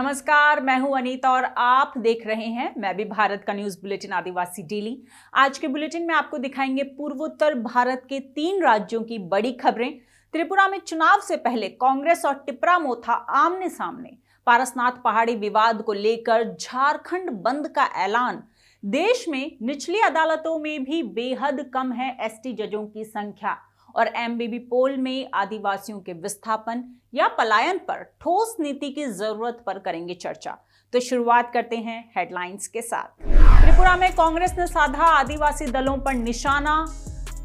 नमस्कार, मैं हूं अनीता और आप देख रहे हैं मैं भी भारत का न्यूज बुलेटिन आदिवासी डेली। आज के बुलेटिन में आपको दिखाएंगे पूर्वोत्तर भारत के 3 राज्यों की बड़ी खबरें। त्रिपुरा में चुनाव से पहले कांग्रेस और टिपरा मोथा आमने सामने। पारसनाथ पहाड़ी विवाद को लेकर झारखंड बंद का ऐलान। देश में निचली अदालतों में भी बेहद कम है एसटी जजों की संख्या। और एमबीबी पोल में आदिवासियों के विस्थापन या पलायन पर ठोस नीति की जरूरत पर करेंगे चर्चा। तो शुरुआत करते हैं हेडलाइंस के साथ। त्रिपुरा में कांग्रेस ने साधा आदिवासी दलों पर निशाना।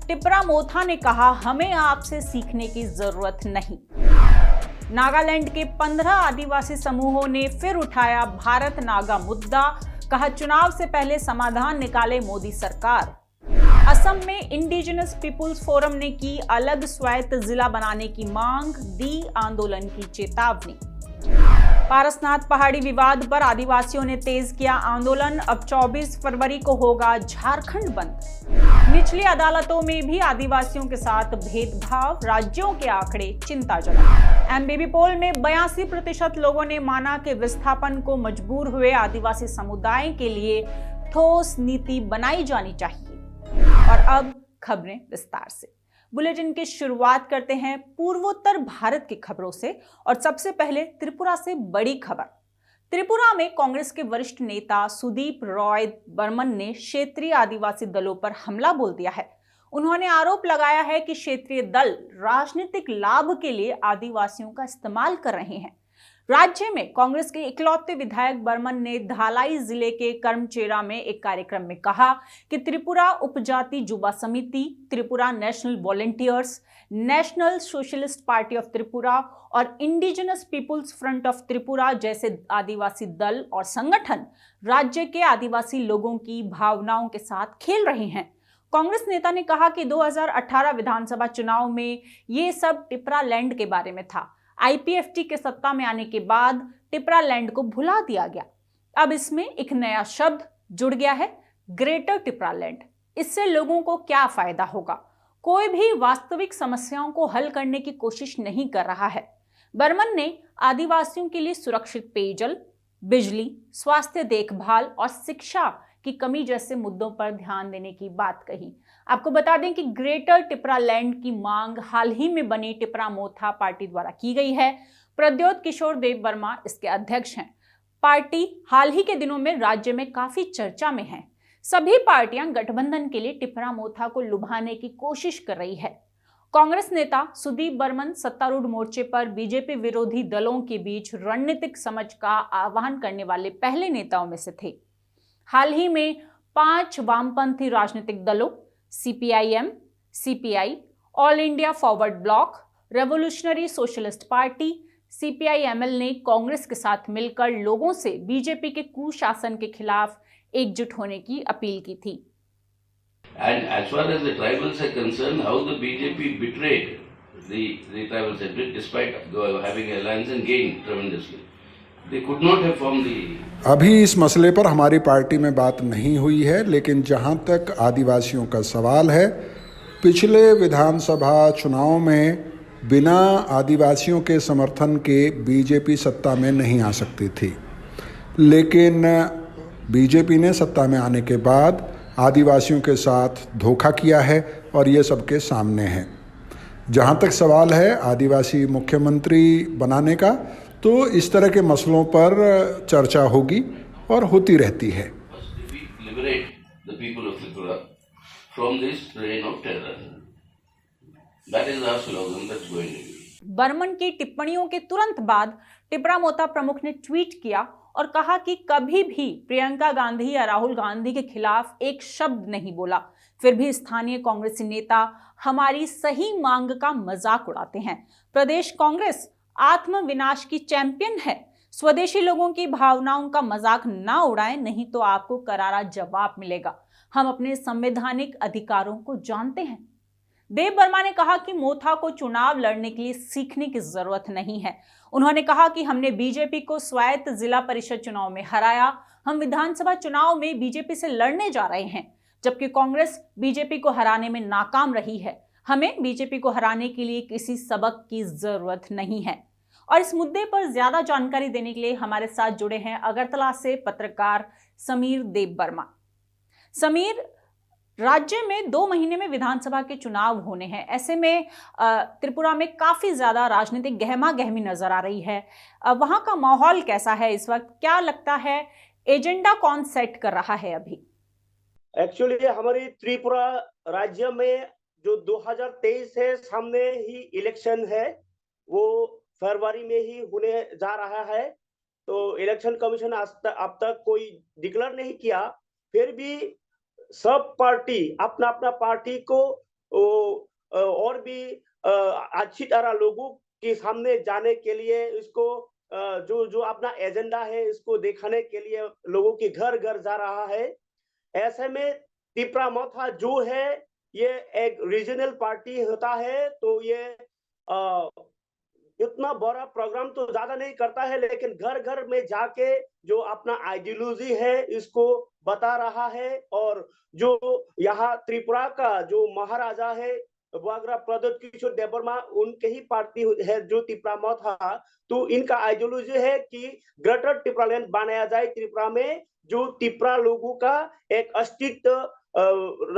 टिपरा मोथा ने कहा, हमें आपसे सीखने की जरूरत नहीं। नागालैंड के 15 आदिवासी समूहों ने फिर उठाया भारत नागा मुद्दा। कहा, चुनाव से पहले समाधान निकाले मोदी सरकार। असम में इंडिजिनस पीपुल्स फोरम ने की अलग स्वायत्त जिला बनाने की मांग, दी आंदोलन की चेतावनी। पारसनाथ पहाड़ी विवाद पर आदिवासियों ने तेज किया आंदोलन। अब 24 फरवरी को होगा झारखंड बंद। निचली अदालतों में भी आदिवासियों के साथ भेदभाव, राज्यों के आंकड़े चिंताजनक। एमबीबी पोल में 82% लोगों ने माना कि विस्थापन को मजबूर हुए आदिवासी समुदाय के लिए ठोस नीति बनाई जानी चाहिए। और अब खबरें विस्तार से। बुलेटिन की शुरुआत करते हैं पूर्वोत्तर भारत की खबरों से और सबसे पहले त्रिपुरा से बड़ी खबर। त्रिपुरा में कांग्रेस के वरिष्ठ नेता सुदीप रॉय बर्मन ने क्षेत्रीय आदिवासी दलों पर हमला बोल दिया है। उन्होंने आरोप लगाया है कि क्षेत्रीय दल राजनीतिक लाभ के लिए आदिवासियों का इस्तेमाल कर रहे हैं। राज्य में कांग्रेस के इकलौते विधायक बर्मन ने धालाई जिले के कर्मचेरा में एक कार्यक्रम में कहा कि Tripura Upajati Yuva Samiti, Tripura national volunteers, national socialist party of Tripura और indigenous peoples front of Tripura जैसे आदिवासी दल और संगठन राज्य के आदिवासी लोगों की भावनाओं के साथ खेल रहे हैं। कांग्रेस नेता ने कहा कि 2018 विधानसभा चुनाव में ये सब टिपरा लैंड के बारे में था। आईपीएफटी के सत्ता में आने के बाद टिपरा लैंड को भुला दिया गया। अब इसमें एक नया शब्द जुड़ गया है, ग्रेटर टिपरा लैंड। इससे लोगों को क्या फायदा होगा? कोई भी वास्तविक समस्याओं को हल करने की कोशिश नहीं कर रहा है। बर्मन ने आदिवासियों के लिए सुरक्षित पेयजल, बिजली, स्वास्थ्य देखभाल और शिक्षा की कमी जैसे मुद्दों पर ध्यान देने की बात कही। आपको बता दें कि ग्रेटर टिपरा लैंड की मांग हाल ही में बनी टिपरा मोथा पार्टी द्वारा की गई है। प्रद्योत किशोर देव वर्मा इसके अध्यक्ष हैं। पार्टी हाल ही के दिनों में राज्य में काफी चर्चा में है। सभी पार्टियां गठबंधन के लिए टिपरा मोथा को लुभाने की कोशिश कर रही है। कांग्रेस नेता सुदीप बर्मन सत्तारूढ़ मोर्चे पर बीजेपी विरोधी दलों के बीच रणनीतिक समझ का आह्वान करने वाले पहले नेताओं में से थे। हाल ही में 5 वामपंथी राजनीतिक दलों CPIM, CPI, all India forward block, revolutionary socialist party, CPIML ने कांग्रेस के साथ मिलकर लोगों से बीजेपी के कुशासन के खिलाफ एकजुट होने की अपील की थी। And as far as the tribals are concerned, how the BJP betrayed the tribal segment despite having alliance and gained tremendously. They could not have formed the. अभी इस मसले पर हमारी पार्टी में बात नहीं हुई है, लेकिन जहां तक आदिवासियों का सवाल है, पिछले विधानसभा चुनाव में बिना आदिवासियों के समर्थन के बीजेपी सत्ता में नहीं आ सकती थी। लेकिन बीजेपी ने सत्ता में आने के बाद आदिवासियों के साथ धोखा किया है और ये सबके सामने है। जहां तक सवाल है आदिवासी मुख्यमंत्री बनाने का, तो इस तरह के मसलों पर चर्चा होगी और होती रहती है। बर्मन की टिप्पणियों के तुरंत बाद टिपरा मोथा प्रमुख ने ट्वीट किया और कहा कि कभी भी प्रियंका गांधी या राहुल गांधी के खिलाफ एक शब्द नहीं बोला। फिर भी स्थानीय कांग्रेसी नेता हमारी सही मांग का मजाक उड़ाते हैं। प्रदेश कांग्रेस आत्म विनाश की चैंपियन है। स्वदेशी लोगों की भावनाओं का मजाक ना उड़ाएं, नहीं तो आपको करारा जवाब मिलेगा। हम अपने संवैधानिक अधिकारों को जानते हैं। देव वर्मा ने कहा कि मोथा को चुनाव लड़ने के लिए सीखने की जरूरत नहीं है। उन्होंने कहा कि हमने बीजेपी को स्वायत्त जिला परिषद चुनाव में हराया। हम विधानसभा चुनाव में बीजेपी से लड़ने जा रहे हैं, जबकि कांग्रेस बीजेपी को हराने में नाकाम रही है। हमें बीजेपी को हराने के लिए किसी सबक की जरूरत नहीं है। और इस मुद्दे पर ज्यादा जानकारी देने के लिए हमारे साथ जुड़े हैं अगरतला से पत्रकार समीर देव वर्मा। समीर, राज्य में 2 महीने में विधानसभा के चुनाव होने हैं। ऐसे में त्रिपुरा में काफी ज्यादा राजनीतिक गहमा गहमी नजर आ रही है। वहां का माहौल कैसा है इस वक्त? क्या लगता है एजेंडा कौन सेट कर रहा है अभी? एक्चुअली हमारी त्रिपुरा राज्य में जो 2023 है, सामने ही इलेक्शन है, वो फरवरी में ही होने जा रहा है। तो इलेक्शन कमीशन अब तक कोई डिक्लेयर नहीं किया, फिर भी सब पार्टी अपना अपना पार्टी को और भी अच्छी तरह लोगों के सामने जाने के लिए, इसको जो जो अपना एजेंडा है इसको दिखाने के लिए लोगों के घर घर जा रहा है। ऐसे में त्रिपुरा मोथा जो है ये एक रीजनल पार्टी होता है, तो ये इतना बड़ा प्रोग्राम तो ज्यादा नहीं करता है, लेकिन घर घर में जाके जो अपना आइडियोलॉजी है इसको बता रहा है। और जो यहाँ त्रिपुरा का जो महाराजा है वागरा प्रदोत किशोर देववर्मा, उनके ही पार्टी है जो त्रिपुरा मोथा, तो इनका आइडियोलॉजी है कि ग्रेटर त्रिपुरा लैंड बनाया जाए त्रिपुरा में, जो त्रिपुरा लोगों का एक अस्तित्व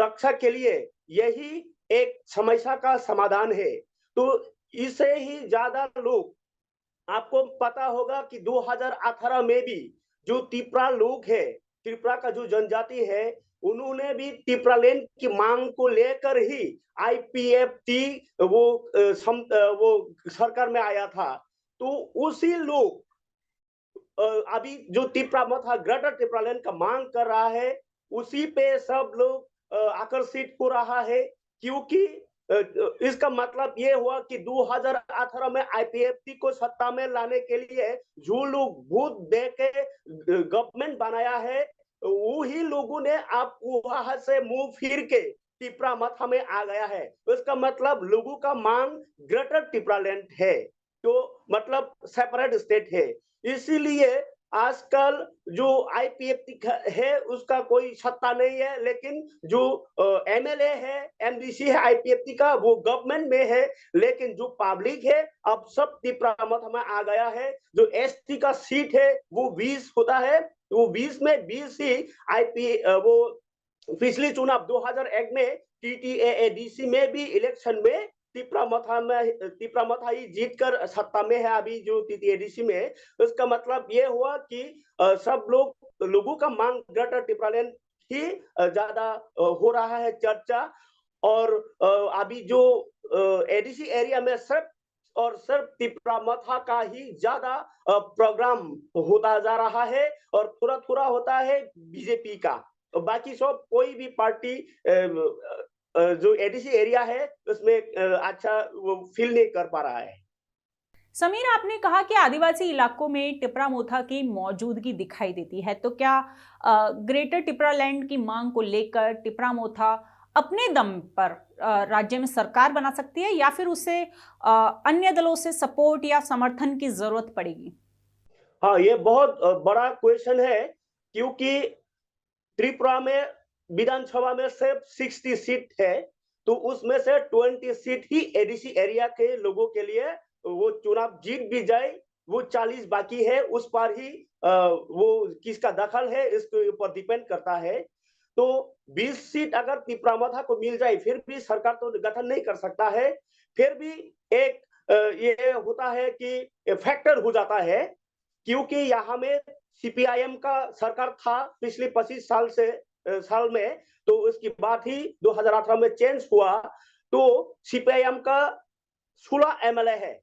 रक्षा के लिए यही एक समस्या का समाधान है। तो इससे ही ज्यादा लोग, आपको पता होगा कि 2018 में भी जो त्रिपुरा लोग है, त्रिपुरा का जो जनजाति है, उन्होंने भी त्रिपुरा लैंड की मांग को लेकर ही IPFT वो सरकार में आया था। तो उसी लोग अभी जो त्रिपुरा मोथा ग्रेटर त्रिपुरा लैंड का मांग कर रहा है, उसी पे सब लोग आकर्षित हो रहा है, क्योंकि इसका मतलब ये हुआ कि 2018 में IPFT को सत्ता में लाने के लिए जो लोग भूत दे के गवर्नमेंट बनाया है, वही लोगों ने अब वहां से मुंह फिर के त्रिपुरा मोथा में आ गया है। इसका मतलब लोगों का मांग ग्रेटर त्रिपुरा लैंड है, तो मतलब सेपरेट स्टेट है। इसीलिए आजकल जो IPFT है उसका कोई सत्ता नहीं है, लेकिन जो MLA है, MDC है IPFT का, वो गवर्नमेंट में है, लेकिन जो पब्लिक है अब सब त्रिपुरा मोथा में आ गया है। जो ST का सीट है वो 20 होता है, वो 20 में 20 ही वो पिछली चुनाव 2001 में TTAADC में भी इलेक्शन में त्रिपुरा मोथा ही जीतकर सत्ता में है अभी जो TTAADC में। इसका मतलब ये हुआ कि सब लोगों का मांग ग्रेटर त्रिपुरा लैंड ही ज्यादा हो रहा है चर्चा। और अभी जो ADC एरिया में सिर्फ त्रिपुरा मोथा का ही ज्यादा प्रोग्राम होता जा रहा है, और थोड़ा थोड़ा होता है BJP का। बाकी सब कोई भी पार्टी जो ADC एरिया है उसमें अच्छा वो फील नहीं कर पा रहा है। समीर, आपने कहा कि आदिवासी इलाकों में त्रिपुरा मोथा की मौजूदगी दिखाई देती है, तो क्या ग्रेटर त्रिपुरा लैंड की मांग को लेकर त्रिपुरा मोथा अपने दम पर राज्य में सरकार बना सकती है, या फिर उसे अन्य दलों से सपोर्ट या समर्थन की जरूरत पड़ेगी? हाँ, ये बहुत बड़ा क्वेश्चन है, क्योंकि त्रिपुरा में विधानसभा में सिर्फ 60 सीट है, तो उसमें से 20 सीट ही ADC एरिया के लोगों के लिए, वो चुनाव जीत भी जाए, वो 40 बाकी है, उस पर ही वो किसका दखल है इसके ऊपर डिपेंड करता है। तो 20 सीट अगर त्रिपुरा मोथा को मिल जाए, फिर भी सरकार तो गठन नहीं कर सकता है। फिर भी एक ये होता है कि फैक्टर हो जाता है, क्योंकि यहाँ में CPIM का सरकार था पिछले 25 साल में, तो उसके बाद ही 2018 में चेंज हुआ, तो CPIM का 16 MLA है,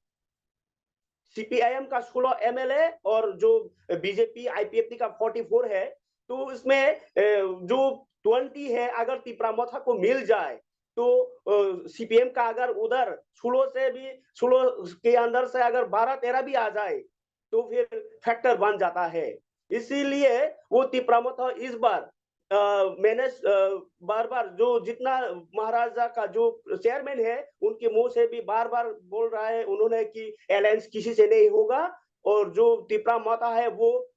CPIM का 16 MLA, और जो BJP IPFT का 44 है। तो इसमें जो 20 है अगर त्रिपुरा मोथा को मिल जाए, तो CPM का अगर उधर 16 के अंदर से अगर 12-13 भी आ जाए, तो फिर फैक्टर बन जाता है। इसीलिए वो त्रिपुरा मोथा इस बार मैंने बार बार जो जितना महाराजा का जो चेयरमैन है उनके मुंह से भी बार बार बोल रहा है उन्होंने कि अलायंस किसी से नहीं होगा, और जो त्रिपुरा मोथा है वो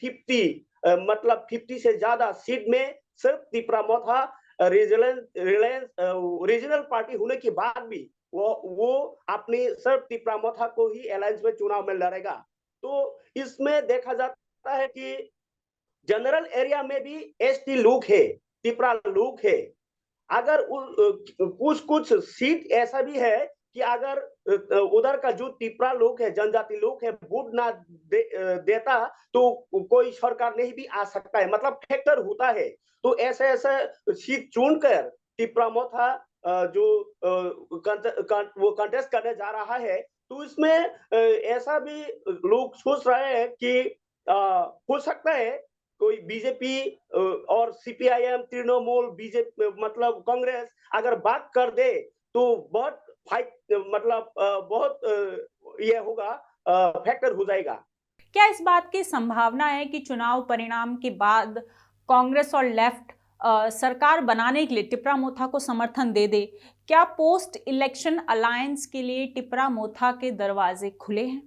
50 से ज्यादा सीट में सिर्फ त्रिपुरा मोथा रीजनल पार्टी होने के बाद भी वो अपनी सिर्फ तिप्रामोथा को ही अलायंस में चुनाव में लड़ेगा। तो इसमें देखा जाता है कि जनरल एरिया में भी एसटी लोग है, तिप्रा लोग है। अगर कुछ कुछ सीट ऐसा भी है कि अगर उधर का जो तिप्रा लोग है, जनजाति लोग है, वोट ना देता तो कोई सरकार नहीं भी आ सकता है, मतलब फैक्टर होता है। तो ऐसे ऐसे सीट चुनकर तिप्रा मोथा जो वो कंटेस्ट करने जा रहा है, तो इसमें ऐसा भी लोग सोच रहे हैं कि हो सकता है कोई बीजेपी और सीपीआईएम, तृणमूल, बीजेपी मतलब कांग्रेस अगर बात कर दे तो बहुत फाइट मतलब बहुत ये होगा, फैक्टर हो जाएगा। क्या इस बात की संभावना है कि चुनाव परिणाम के बाद कांग्रेस और लेफ्ट सरकार बनाने के लिए टिप्रा मोथा को समर्थन दे दे? क्या पोस्ट इलेक्शन अलायंस के लिए टिप्रा मोथा के दरवाजे खुले हैं?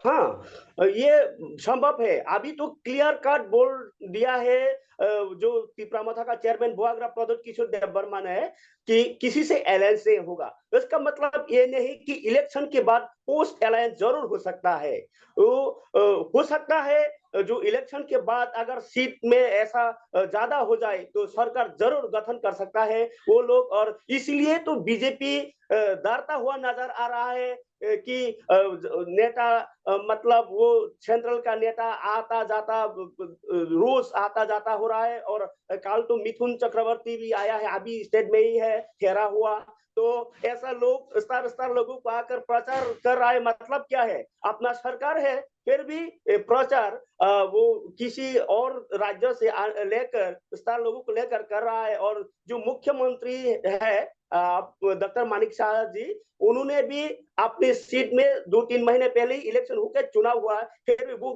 हाँ, ये संभव है। अभी तो क्लियर कट बोल दिया है जो तिप्रामथा का चेयरमैन बुआग्रा प्रदोत किशोर देवबर्मा ने कि किसी से अलायंस नहीं होगा। इसका मतलब ये नहीं कि इलेक्शन के बाद पोस्ट अलायंस जरूर हो सकता है। हो सकता है जो इलेक्शन के बाद अगर सीट में ऐसा ज्यादा हो जाए तो सरकार जरूर गठन कर सकता है वो लोग, और इसीलिए तो बीजेपी डरता हुआ नजर आ रहा है कि नेता मतलब वो सेंट्रल का नेता आता जाता रोज आता जाता हो रहा है, और कल तो मिथुन चक्रवर्ती भी आया है, अभी स्टेट में ही है ठहरा हुआ। तो ऐसा लोग स्टार लोगों को आकर प्रचार कर रहा है। मतलब क्या है, अपना सरकार है फिर भी प्रचार वो किसी और राज्य से लेकर स्टार लोगों को लेकर कर रहा है। और जो मुख्यमंत्री है डॉक्टर मानिक शाह जी, उन्होंने भी अपनी सीट में 2-3 महीने पहले ही इलेक्शन होकर चुनाव हुआ, फिर भी वो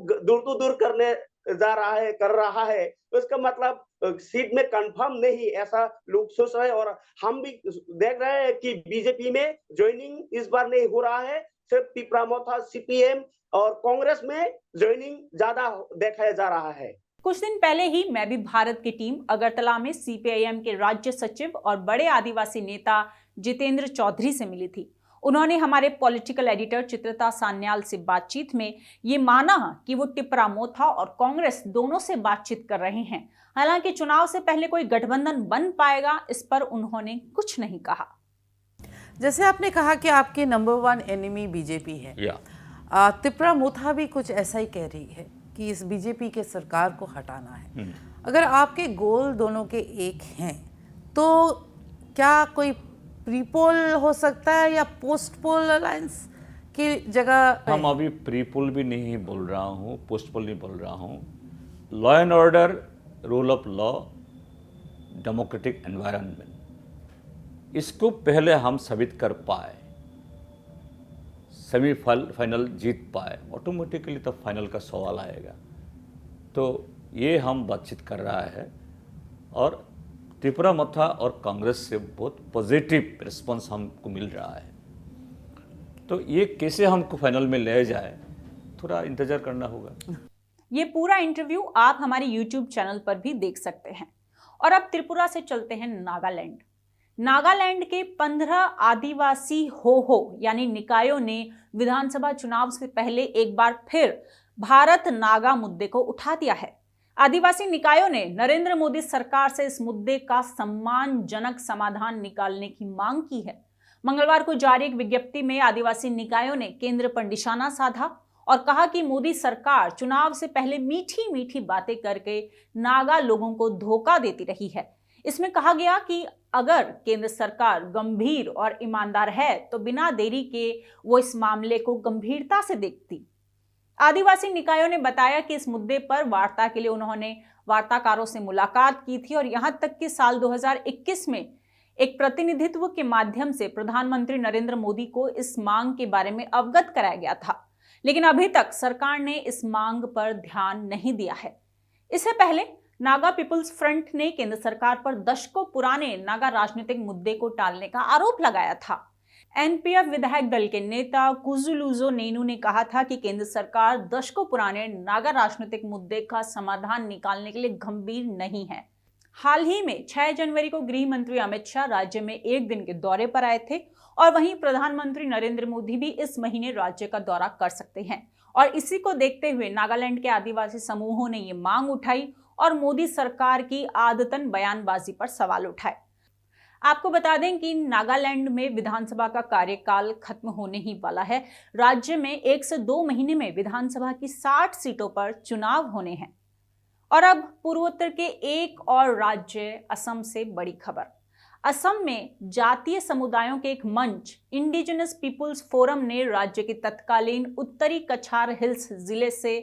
दूर करने जा रहा है, कर रहा है। तो इसका मतलब सीट में कंफर्म नहीं, ऐसा लोग सोच रहे हैं। और हम भी देख रहे हैं कि बीजेपी में ज्वाइनिंग इस बार नहीं हो रहा है, सिर्फ तिप्रामोथा सीपीएम और कांग्रेस में ज्वाइनिंग ज्यादा देखा जा रहा है। कुछ दिन पहले ही मैं भी भारत की टीम अगरतला में सीपीआईएम के राज्य सचिव और बड़े आदिवासी नेता जितेंद्र चौधरी से मिली थी। उन्होंने हमारे पॉलिटिकल एडिटर चित्रता सान्याल से बातचीत में ये माना कि वो टिप्रा मोथा और कांग्रेस दोनों से बातचीत कर रहे हैं। हालांकि चुनाव से पहले कोई गठबंधन बन पाएगा, इस पर उन्होंने कुछ नहीं कहा। जैसे आपने कहा कि आपके नंबर 1 एनिमी बीजेपी है, तिप्रा मोथा भी कुछ ऐसा ही कह रही है कि इस बीजेपी के सरकार को हटाना है। अगर आपके गोल दोनों के एक हैं तो क्या कोई प्रीपोल हो सकता है या पोस्ट पोल अलायंस की जगह? हम अभी प्रीपोल भी नहीं बोल रहा हूँ, पोस्ट पोल नहीं बोल रहा हूँ। Law and order, rule of law, democratic environment, इसको पहले हम साबित कर पाए, सेमीफाइनल जीत पाए, ऑटोमेटिकली तब फाइनल का सवाल आएगा। तो ये हम बातचीत कर रहा है और त्रिपुरा मोथा और कांग्रेस से बहुत पॉजिटिव रिस्पांस हमको मिल रहा है। तो ये कैसे हमको फाइनल में ले जाए, थोड़ा इंतजार करना होगा। ये पूरा इंटरव्यू आप हमारे YouTube चैनल पर भी देख सकते हैं। और अब त्रिपुरा से चलते हैं नागालैंड। नागालैंड के 15 आदिवासी हो यानी निकायों ने विधानसभा चुनाव से पहले एक बार फिर भारत नागा मुद्दे को उठा दिया है। आदिवासी निकायों ने नरेंद्र मोदी सरकार से इस मुद्दे का सम्मानजनक समाधान निकालने की मांग की है। मंगलवार को जारी एक विज्ञप्ति में आदिवासी निकायों ने केंद्र पर निशाना साधा और कहा कि मोदी सरकार चुनाव से पहले मीठी मीठी बातें करके नागा लोगों को धोखा देती रही है। इसमें कहा गया कि अगर केंद्र सरकार गंभीर और ईमानदार है तो बिना देरी के वो इस मामले को गंभीरता से देखती। आदिवासी निकायों ने बताया कि इस मुद्दे पर वार्ता के लिए उन्होंने वार्ताकारों से मुलाकात की थी और यहां तक कि साल 2021 में एक प्रतिनिधित्व के माध्यम से प्रधानमंत्री नरेंद्र मोदी को इस मांग के बारे में अवगत कराया गया था, लेकिन अभी तक सरकार ने इस मांग पर ध्यान नहीं दिया है। इससे पहले नागा पीपुल्स फ्रंट ने केंद्र सरकार पर दशकों पुराने नागा राजनीतिक मुद्दे को टालने का आरोप लगाया था। एनपीएफ विधायक दल के नेता कुजुलुजो नेनू ने कहा था कि केंद्र सरकार दशकों पुराने नागा राजनीतिक मुद्दे का समाधान निकालने के लिए गंभीर नहीं है। हाल ही में 6 जनवरी को गृह मंत्री अमित शाह राज्य में एक दिन के दौरे पर आए थे और वहीं प्रधानमंत्री नरेंद्र मोदी भी इस महीने राज्य का दौरा कर सकते हैं। और इसी को देखते हुए नागालैंड के आदिवासी समूहों ने ये मांग उठाई और मोदी सरकार की आदतन बयानबाजी पर सवाल उठाए। आपको बता दें कि नागालैंड में विधानसभा का कार्यकाल खत्म होने ही वाला है। राज्य में 1 से 2 महीने में विधानसभा की 60 सीटों पर चुनाव होने हैं। और अब पूर्वोत्तर के एक और राज्य असम से बड़ी खबर। असम में जातीय समुदायों के एक मंच इंडिजिनस पीपुल्स फोरम ने राज्य के तत्कालीन उत्तरी कछार हिल्स जिले से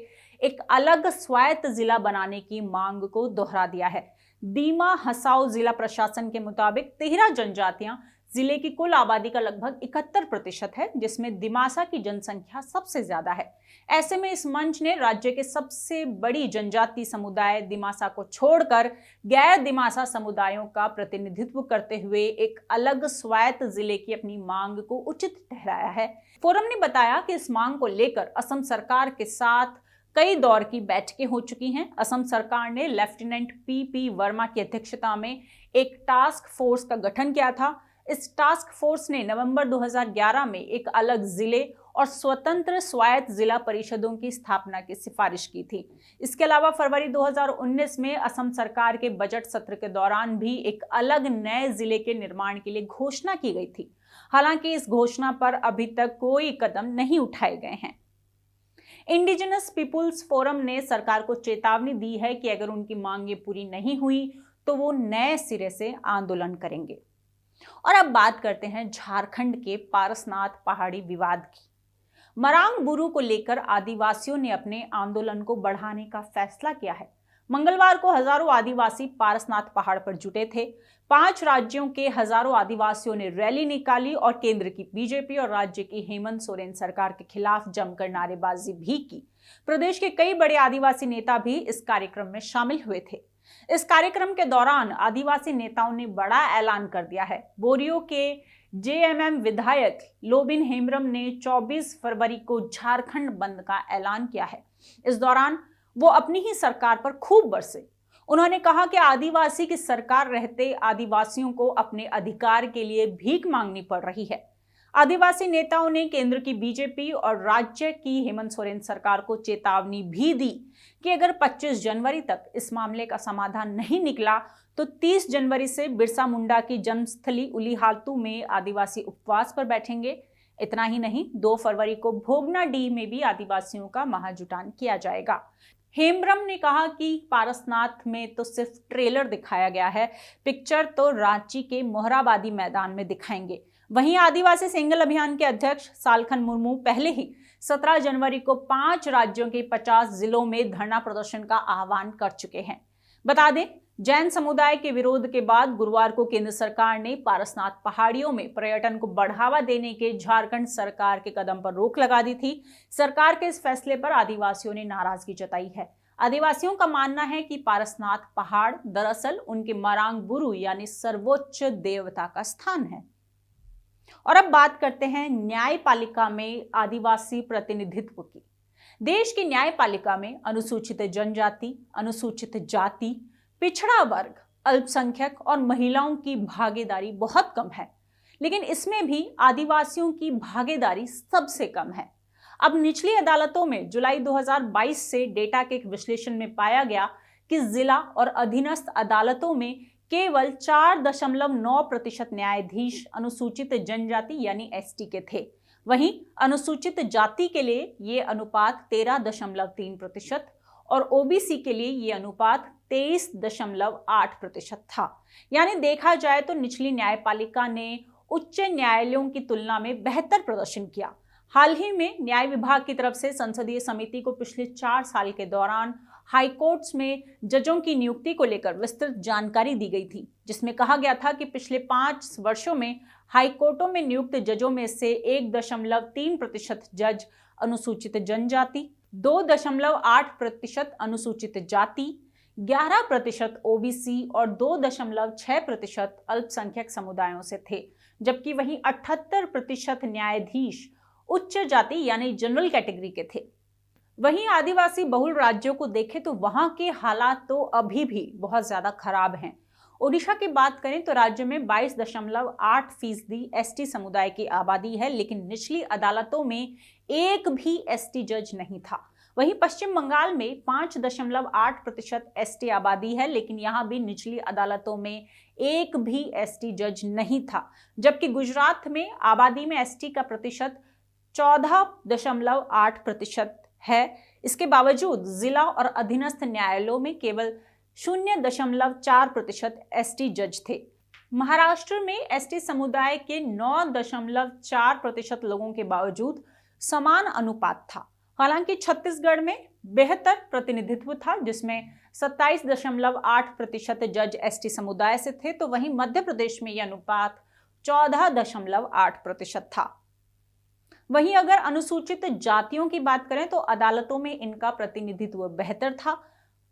एक अलग स्वायत्त जिला बनाने की मांग को दोहरा दिया है। दीमा हसाओ जिला प्रशासन के मुताबिक 13 जनजातियां जिले की कुल आबादी का लगभग 71% है, जिसमें दिमासा की जनसंख्या सबसे ज्यादा है। ऐसे में इस मंच ने राज्य के सबसे बड़ी जनजाति समुदाय दिमासा को छोड़कर गैर दिमासा समुदायों का प्रतिनिधित्व करते हुए एक अलग स्वायत्त जिले की अपनी मांग को उचित ठहराया है। फोरम ने बताया कि इस मांग को लेकर असम सरकार के साथ कई दौर की बैठकें हो चुकी हैं। असम सरकार ने लेफ्टिनेंट पी वर्मा की अध्यक्षता में एक टास्क फोर्स का गठन किया था। इस टास्क फोर्स ने नवंबर 2011 में एक अलग जिले और स्वतंत्र स्वायत्त जिला परिषदों की स्थापना की सिफारिश की थी। इसके अलावा फरवरी 2019 में असम सरकार के बजट सत्र के दौरान भी एक अलग नए जिले के निर्माण के लिए घोषणा की गई थी। हालांकि इस घोषणा पर अभी तक कोई कदम नहीं उठाए गए हैं। इंडिजिनस पीपुल्स फोरम ने सरकार को चेतावनी दी है कि अगर उनकी मांगें पूरी नहीं हुई तो वो नए सिरे से आंदोलन करेंगे। और अब बात करते हैं झारखंड के पारसनाथ पहाड़ी विवाद की। मरांग बुरू को लेकर आदिवासियों ने अपने आंदोलन को बढ़ाने का फैसला किया है। मंगलवार को हजारों आदिवासी पारसनाथ पहाड़ पर जुटे थे। 5 राज्यों के हजारों आदिवासियों ने रैली निकाली और केंद्र की बीजेपी और राज्य की हेमंत सोरेन सरकार के खिलाफ जमकर नारेबाजी भी की। प्रदेश के कई बड़े आदिवासी नेता भी इस कार्यक्रम में शामिल हुए थे। इस कार्यक्रम के दौरान आदिवासी नेताओं ने बड़ा ऐलान कर दिया है। बोरियो के जेएमएम विधायक लोबिन हेम्ब्रम ने 24 फरवरी को झारखंड बंद का ऐलान किया है। इस दौरान वो अपनी ही सरकार पर खूब बरसे। उन्होंने कहा कि आदिवासी की सरकार रहते आदिवासियों को अपने अधिकार के लिए भीख मांगनी पड़ रही है। आदिवासी नेताओं ने केंद्र की बीजेपी और राज्य की हेमंत सोरेन सरकार को चेतावनी भी दी कि अगर 25 जनवरी तक इस मामले का समाधान नहीं निकला तो 30 जनवरी से बिरसा मुंडा की जन्मस्थली उलीहातू में आदिवासी उपवास पर बैठेंगे। इतना ही नहीं, 2 फरवरी को भोगना डी में भी आदिवासियों का महाजुटान किया जाएगा। हेम्ब्रम ने कहा कि पारसनाथ में तो सिर्फ ट्रेलर दिखाया गया है, पिक्चर तो रांची के मोहराबादी मैदान में दिखाएंगे। वहीं आदिवासी सिंगल अभियान के अध्यक्ष सालखन मुर्मू पहले ही 17 जनवरी को 5 राज्यों के 50 जिलों में धरना प्रदर्शन का आह्वान कर चुके हैं। बता दें, जैन समुदाय के विरोध के बाद गुरुवार को केंद्र सरकार ने पारसनाथ पहाड़ियों में पर्यटन को बढ़ावा देने के झारखंड सरकार के कदम पर रोक लगा दी थी। सरकार के इस फैसले पर आदिवासियों ने नाराजगी जताई है। आदिवासियों का मानना है कि पारसनाथ पहाड़ दरअसल उनके मरांग बुरू यानी सर्वोच्च देवता का स्थान है। और अब बात करते हैं न्यायपालिका में आदिवासी प्रतिनिधित्व की। देश की न्यायपालिका में अनुसूचित जनजाति, अनुसूचित जाति, पिछड़ा वर्ग, अल्पसंख्यक और महिलाओं की भागीदारी बहुत कम है, लेकिन इसमें भी आदिवासियों की भागीदारी सबसे कम है। अब निचली अदालतों में जुलाई 2022 से डेटा के एक विश्लेषण में पाया गया कि जिला और अधीनस्थ अदालतों में केवल 4.9% न्यायाधीश अनुसूचित जनजाति यानी एसटी के थे। वहीं अनुसूचित जाति के लिए ये अनुपात 13.3% और ओबीसी के लिए ये अनुपात 23.8% था। यानी देखा जाए तो निचली न्यायपालिका ने उच्च न्यायालयों की तुलना में बेहतर प्रदर्शन किया। हाल ही में न्याय विभाग की तरफ से संसदीय समिति को पिछले 4 साल के दौरान हाईकोर्ट्स में जजों की नियुक्ति को लेकर विस्तृत जानकारी दी गई थी, जिसमें कहा गया था कि पिछले 5 वर्षों में हाईकोर्टों में नियुक्त जजों में से 1.3% जज अनुसूचित जनजाति, 2.8% अनुसूचित जाति, 11% ओबीसी और 2.6% अल्पसंख्यक समुदायों से थे, जबकि वहीं 78% न्यायाधीश उच्च जाति यानी जनरल कैटेगरी के थे। वहीं आदिवासी बहुल राज्यों को देखें तो वहां के हालात तो अभी भी बहुत ज्यादा खराब हैं। ओडिशा की बात करें तो राज्य में 22.8% एसटी समुदाय की आबादी है, लेकिन निचली अदालतों में एक भी एसटी जज नहीं था। वहीं पश्चिम बंगाल में 5.8% एसटी आबादी है, लेकिन यहां भी निचली अदालतों में एक भी एसटी जज नहीं था। जबकि गुजरात में आबादी में एसटी का प्रतिशत 14.8% है। इसके बावजूद जिला और अधीनस्थ न्यायालयों में केवल 0.4% एसटी जज थे। महाराष्ट्र में एसटी समुदाय के 9.4% लोगों के बावजूद समान अनुपात था। हालांकि छत्तीसगढ़ में बेहतर प्रतिनिधित्व था, जिसमें 27.8% जज एसटी समुदाय से थे, तो वहीं मध्य प्रदेश में यह अनुपात 14.8% था। वहीं अगर अनुसूचित जातियों की बात करें तो अदालतों में इनका प्रतिनिधित्व बेहतर था।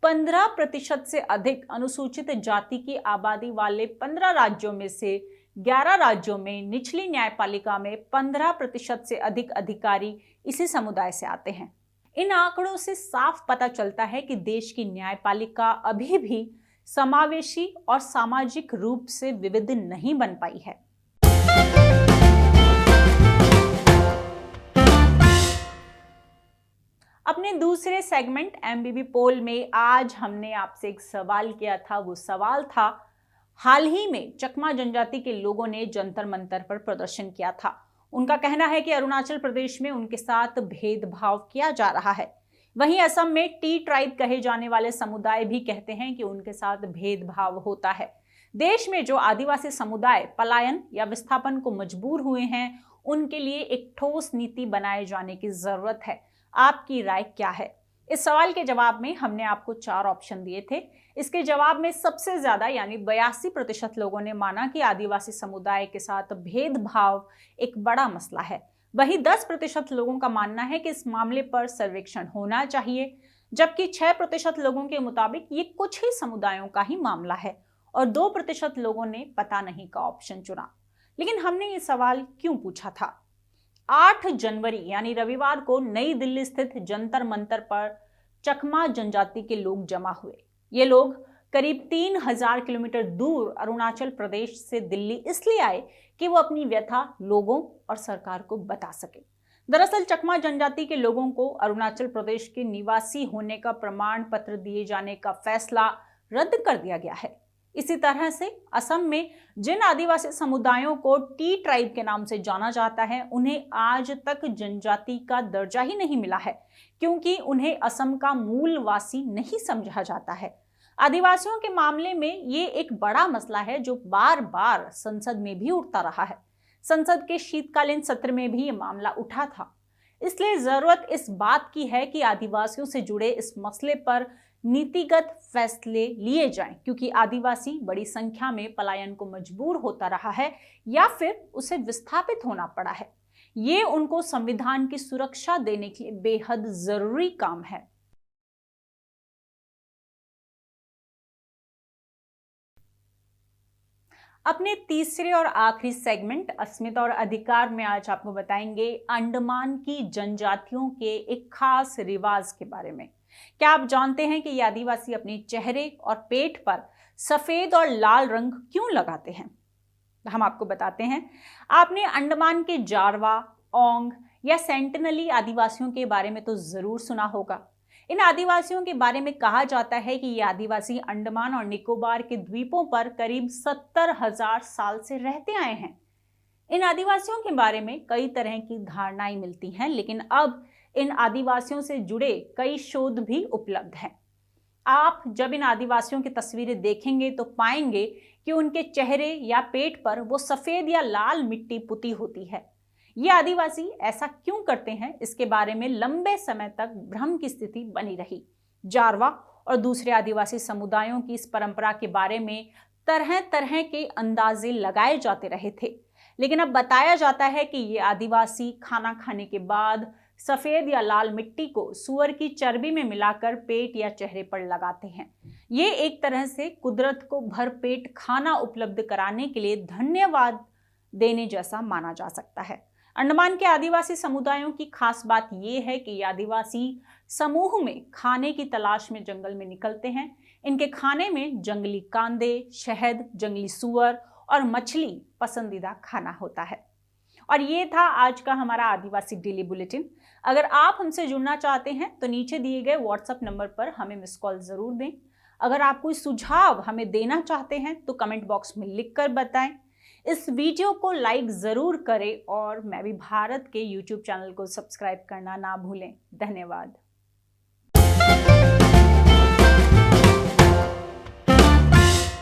15% से अधिक अनुसूचित जाति की आबादी वाले 15 राज्यों में से 11 राज्यों में निचली न्यायपालिका में 15% से अधिक अधिकारी इसी समुदाय से आते हैं। इन आंकड़ों से साफ पता चलता है कि देश की न्यायपालिका अभी भी समावेशी और सामाजिक रूप से विविध नहीं बन पाई है। अपने दूसरे सेगमेंट एमबीबी पोल में आज हमने आपसे एक सवाल किया था। वो सवाल था, हाल ही में चकमा जनजाति के लोगों ने जंतर मंतर पर प्रदर्शन किया था। उनका कहना है कि अरुणाचल प्रदेश में उनके साथ भेदभाव किया जा रहा है। वहीं असम में टी ट्राइब कहे जाने वाले समुदाय भी कहते हैं कि उनके साथ भेदभाव होता है। देश में जो आदिवासी समुदाय पलायन या विस्थापन को मजबूर हुए हैं, उनके लिए एक ठोस नीति बनाए जाने की जरूरत है। आपकी राय क्या है? इस सवाल के जवाब में हमने आपको 4 ऑप्शन दिए थे। इसके जवाब में सबसे ज्यादा यानी 82% लोगों ने माना कि आदिवासी समुदाय के साथ भेदभाव एक बड़ा मसला है। वहीं 10% लोगों का मानना है कि इस मामले पर सर्वेक्षण होना चाहिए, जबकि 6% लोगों के मुताबिक ये कुछ ही समुदायों का ही मामला है और 2% लोगों ने पता नहीं का ऑप्शन चुना। लेकिन हमने ये सवाल क्यों पूछा था? 8 जनवरी यानी रविवार को नई दिल्ली स्थित जंतर मंतर पर चकमा जनजाति के लोग जमा हुए। ये लोग करीब 3000 किलोमीटर दूर अरुणाचल प्रदेश से दिल्ली इसलिए आए कि वो अपनी व्यथा लोगों और सरकार को बता सके। दरअसल चकमा जनजाति के लोगों को अरुणाचल प्रदेश के निवासी होने का प्रमाण पत्र दिए जाने का फैसला रद्द कर दिया गया है। इसी तरह से असम में जिन आदिवासी समुदायों को टी ट्राइब के नाम से जाना जाता है, उन्हें आज तक जनजाति का दर्जा ही नहीं मिला है, क्योंकि उन्हें असम का मूलवासी नहीं समझा जाता है। आदिवासियों के मामले में ये एक बड़ा मसला है जो बार बार संसद में भी उठता रहा है। संसद के शीतकालीन सत्र में भी ये मामला उठा था। इसलिए जरूरत इस बात की है कि आदिवासियों से जुड़े इस मसले पर नीतिगत फैसले लिए जाएं, क्योंकि आदिवासी बड़ी संख्या में पलायन को मजबूर होता रहा है या फिर उसे विस्थापित होना पड़ा है। ये उनको संविधान की सुरक्षा देने के लिए बेहद जरूरी काम है। अपने तीसरे और आखिरी सेगमेंट अस्मिता और अधिकार में आज आपको बताएंगे अंडमान की जनजातियों के एक खास रिवाज के बारे में। क्या आप जानते हैं कि ये आदिवासी अपने चेहरे और पेट पर सफेद और लाल रंग क्यों लगाते हैं? हम आपको बताते हैं। आपने अंडमान के जारवा, ओंग या सेंटिनली आदिवासियों के बारे में तो जरूर सुना होगा। इन आदिवासियों के बारे में कहा जाता है कि ये आदिवासी अंडमान और निकोबार के द्वीपों पर करीब 70,000 साल से रहते आए हैं। इन आदिवासियों के बारे में कई तरह की धारणाएं मिलती हैं, लेकिन अब इन आदिवासियों से जुड़े कई शोध भी उपलब्ध हैं। आप जब इन आदिवासियों की तस्वीरें देखेंगे तो पाएंगे कि उनके चेहरे या पेट पर वो सफेद या लाल मिट्टी पुती होती है। ये आदिवासी ऐसा क्यों करते हैं, इसके बारे में लंबे समय तक भ्रम की स्थिति बनी रही। जारवा और दूसरे आदिवासी समुदायों की इस परंपरा के बारे में तरह तरह के अंदाजे लगाए जाते रहे थे, लेकिन अब बताया जाता है कि ये आदिवासी खाना खाने के बाद सफेद या लाल मिट्टी को सूअर की चर्बी में मिलाकर पेट या चेहरे पर लगाते हैं। ये एक तरह से कुदरत को भरपेट खाना उपलब्ध कराने के लिए धन्यवाद देने जैसा माना जा सकता है। अंडमान के आदिवासी समुदायों की खास बात यह है कि ये आदिवासी समूह में खाने की तलाश में जंगल में निकलते हैं। इनके खाने में जंगली कांदे, शहद, जंगली सूअर और मछली पसंदीदा खाना होता है। और ये था आज का हमारा आदिवासी डेली बुलेटिन। अगर आप हमसे जुड़ना चाहते हैं तो नीचे दिए गए व्हाट्सएप नंबर पर हमें मिस कॉल जरूर दें। अगर आप कोई सुझाव हमें देना चाहते हैं तो कमेंट बॉक्स में लिखकर बताएं। इस वीडियो को लाइक जरूर करें और मैं भी भारत के यूट्यूब चैनल को सब्सक्राइब करना ना भूलें। धन्यवाद।